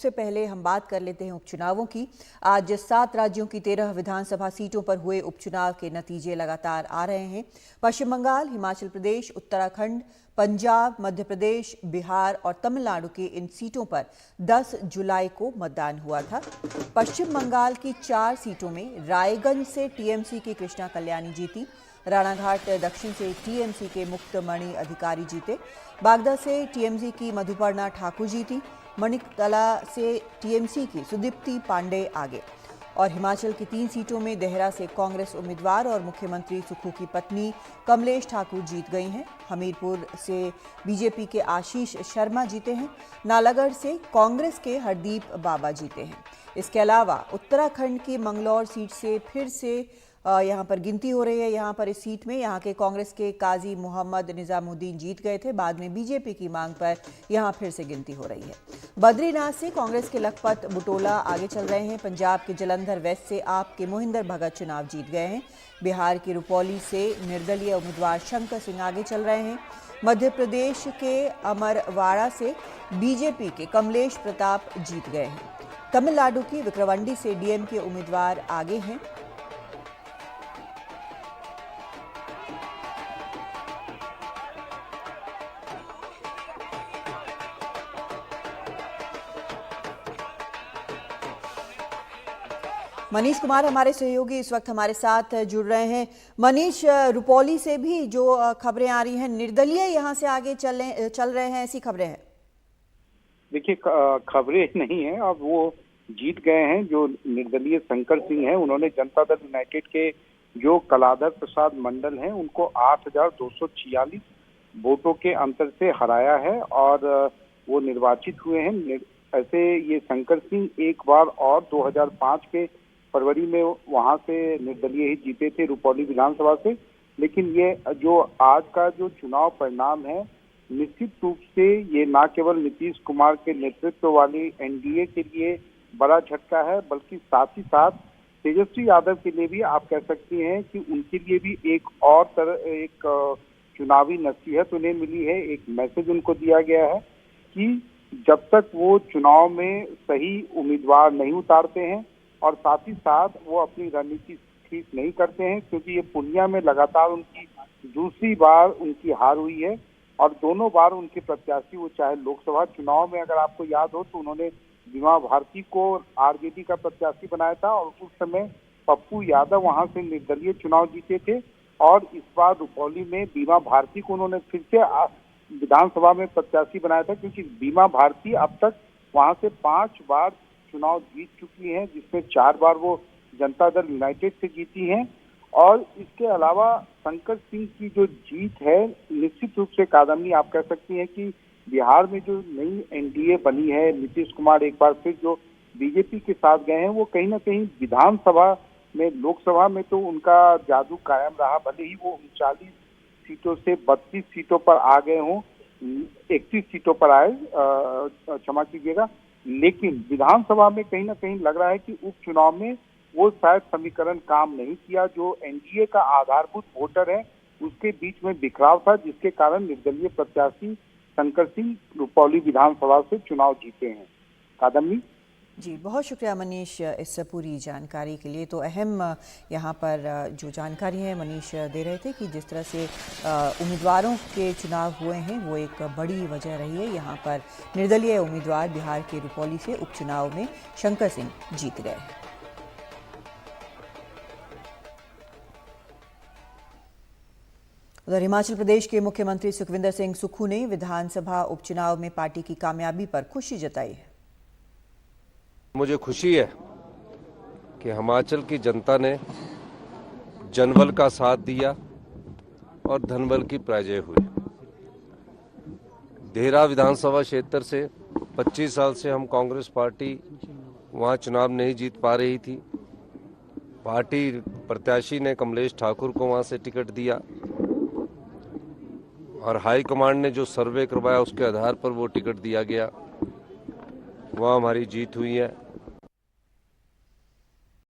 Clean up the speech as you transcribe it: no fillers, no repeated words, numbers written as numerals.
से पहले हम बात कर लेते हैं उपचुनावों की। आज 7 राज्यों की 13 विधानसभा सीटों पर हुए उपचुनाव के नतीजे लगातार आ रहे हैं। पश्चिम बंगाल, हिमाचल प्रदेश, उत्तराखंड, पंजाब, मध्य प्रदेश, बिहार और तमिलनाडु की इन सीटों पर 10 जुलाई को मतदान हुआ था। पश्चिम बंगाल की 4 सीटों में रायगंज से टीएमसी की कृष्णा कल्याणी जीती, रानाघाट दक्षिण से टीएमसी के मुक्तमणि अधिकारी जीते, बागदा से टीएमसी की मधुपर्णा ठाकुर जीती, मणिकतला से टीएमसी की सुदीप्ति पांडे आगे। और हिमाचल की 3 सीटों में देहरा से कांग्रेस उम्मीदवार और मुख्यमंत्री सुक्खू की पत्नी कमलेश ठाकुर जीत गई हैं। हमीरपुर से बीजेपी के आशीष शर्मा जीते हैं। नालागढ़ से कांग्रेस के हरदीप बाबा जीते हैं। इसके अलावा उत्तराखंड की मंगलौर सीट से फिर से यहाँ पर गिनती हो रही है। यहाँ पर इस सीट में यहाँ के कांग्रेस के काजी मोहम्मद निजामुद्दीन जीत गए थे। बाद में बीजेपी की मांग पर यहाँ फिर से गिनती हो रही है। बद्रीनाथ से कांग्रेस के लखपत बुटोला आगे चल रहे हैं। पंजाब के जलंधर वेस्ट से आप के मोहिंदर भगत चुनाव जीत गए हैं। बिहार के रुपौली से निर्दलीय उम्मीदवार शंकर सिंह आगे चल रहे हैं। मध्य प्रदेश के अमरवाड़ा से बीजेपी के कमलेश प्रताप जीत गए हैं। तमिलनाडु की विक्रवांडी से डीएमके उम्मीदवार आगे हैं। मनीष कुमार हमारे सहयोगी इस वक्त हमारे साथ जुड़ रहे हैं। मनीष, रुपौली से भी जो खबरें आ रही हैं, निर्दलीय यहां से आगे चल रहे हैं, ऐसी खबरें हैं? देखिए, खबरें नहीं है, अब वो जीत गए हैं। जो निर्दलीय शंकर सिंह हैं, उन्होंने जनता दल यूनाइटेड के जो कलाधर प्रसाद मंडल हैं उनको 8,246 वोटों के अंतर से हराया है और वो निर्वाचित हुए हैं। ऐसे ये शंकर सिंह एक बार और 2005 के फरवरी में वहां से निर्दलीय ही जीते थे रुपौली विधानसभा से। लेकिन ये जो आज का जो चुनाव परिणाम है, निश्चित रूप से ये न केवल नीतीश कुमार के नेतृत्व वाली एनडीए के लिए बड़ा झटका है, बल्कि साथ ही साथ तेजस्वी यादव के लिए भी आप कह सकती हैं कि उनके लिए भी एक चुनावी नसीहत उन्हें मिली है। एक मैसेज उनको दिया गया है कि जब तक वो चुनाव में सही उम्मीदवार नहीं उतारते हैं और साथ ही साथ वो अपनी रणनीति ठीक नहीं करते हैं, क्योंकि ये पूर्णिया में लगातार उनकी दूसरी बार उनकी हार हुई है और दोनों बार उनके प्रत्याशी, वो चाहे लोकसभा चुनाव में अगर आपको याद हो तो उन्होंने बीमा भारती को आरजेडी का प्रत्याशी बनाया था और उस समय पप्पू यादव वहां से निर्दलीय चुनाव जीते थे और इस बार रुपौली में बीमा भारती को उन्होंने फिर से विधानसभा में प्रत्याशी बनाया था, क्योंकि बीमा भारती अब तक वहां से 5 बार चुनाव जीत चुकी हैं, जिसमें 4 बार वो जनता दल यूनाइटेड से जीती हैं। और इसके अलावा शंकर सिंह की जो जीत है, निश्चित रूप से कादम्बनी आप कह सकती हैं कि बिहार में जो नई एनडीए बनी है, नीतीश कुमार एक बार फिर जो बीजेपी के साथ गए हैं, वो कहीं ना कहीं विधानसभा में, लोकसभा में तो उनका जादू कायम रहा, भले ही वो 39 सीटों से 32 सीटों पर आ गए हों, 31 सीटों पर आए, क्षमा कीजिएगा, लेकिन विधानसभा में कहीं ना कहीं लग रहा है कि उपचुनाव में वो शायद समीकरण काम नहीं किया। जो एनडीए का आधारभूत वोटर है उसके बीच में बिखराव था, जिसके कारण निर्दलीय प्रत्याशी शंकर सिंह रुपौली विधानसभा से चुनाव जीते हैं। कादम्बनी जी, बहुत शुक्रिया मनीष इस पूरी जानकारी के लिए। तो अहम यहाँ पर जो जानकारी है मनीष दे रहे थे कि जिस तरह से उम्मीदवारों के चुनाव हुए हैं वो एक बड़ी वजह रही है। यहाँ पर निर्दलीय उम्मीदवार बिहार के रुपौली से उपचुनाव में शंकर सिंह जीत गए हैं। उधर हिमाचल प्रदेश के मुख्यमंत्री सुखविंदर सिंह सुक्खू ने विधानसभा उपचुनाव में पार्टी की कामयाबी पर खुशी जताई है। मुझे खुशी है कि हिमाचल की जनता ने जनबल का साथ दिया और धनबल की पराजय हुई। देहरा विधानसभा क्षेत्र से 25 साल से हम कांग्रेस पार्टी वहां चुनाव नहीं जीत पा रही थी। पार्टी प्रत्याशी ने कमलेश ठाकुर को वहां से टिकट दिया और हाईकमांड ने जो सर्वे करवाया उसके आधार पर वो टिकट दिया गया, वहाँ हमारी जीत हुई है।